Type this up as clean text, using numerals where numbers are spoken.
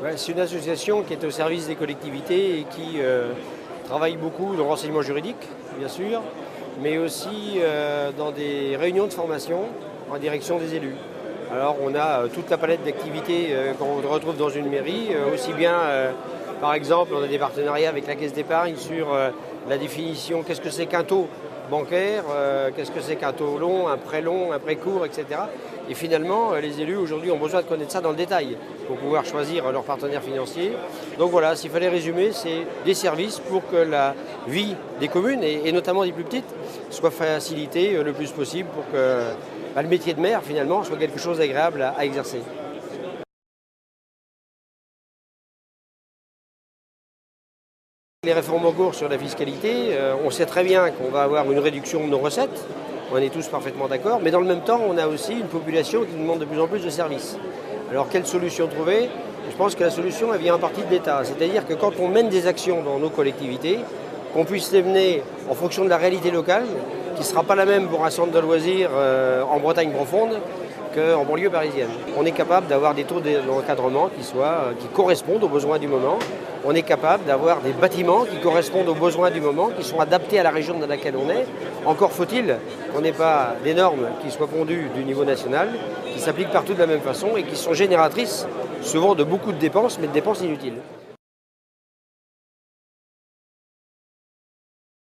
Ouais, c'est une association qui est au service des collectivités et qui travaille beaucoup dans le renseignement juridique, bien sûr, mais aussi dans des réunions de formation en direction des élus. Alors on a toute la palette d'activités qu'on retrouve dans une mairie, aussi bien par exemple on a des partenariats avec la Caisse d'épargne sur la définition, qu'est-ce que c'est qu'un taux bancaire, qu'est-ce que c'est qu'un taux long, un prêt court, etc. Et finalement, les élus aujourd'hui ont besoin de connaître ça dans le détail pour pouvoir choisir leur partenaire financier. Donc voilà, s'il fallait résumer, c'est des services pour que la vie des communes, et notamment des plus petites, soit facilitée le plus possible pour que le métier de maire, finalement, soit quelque chose d'agréable à exercer. Les réformes en cours sur la fiscalité, on sait très bien qu'on va avoir une réduction de nos recettes, on est tous parfaitement d'accord, mais dans le même temps, on a aussi une population qui demande de plus en plus de services. Alors quelle solution trouver? Je pense que la solution, elle vient en partie de l'État. C'est-à-dire que quand on mène des actions dans nos collectivités, qu'on puisse les mener en fonction de la réalité locale, qui ne sera pas la même pour un centre de loisirs en Bretagne profonde qu'en banlieue parisienne. On est capable d'avoir des taux d'encadrement qui correspondent aux besoins du moment. On est capable d'avoir des bâtiments qui correspondent aux besoins du moment, qui sont adaptés à la région dans laquelle on est. Encore faut-il qu'on n'ait pas des normes qui soient pondues du niveau national, qui s'appliquent partout de la même façon et qui sont génératrices souvent de beaucoup de dépenses, mais de dépenses inutiles.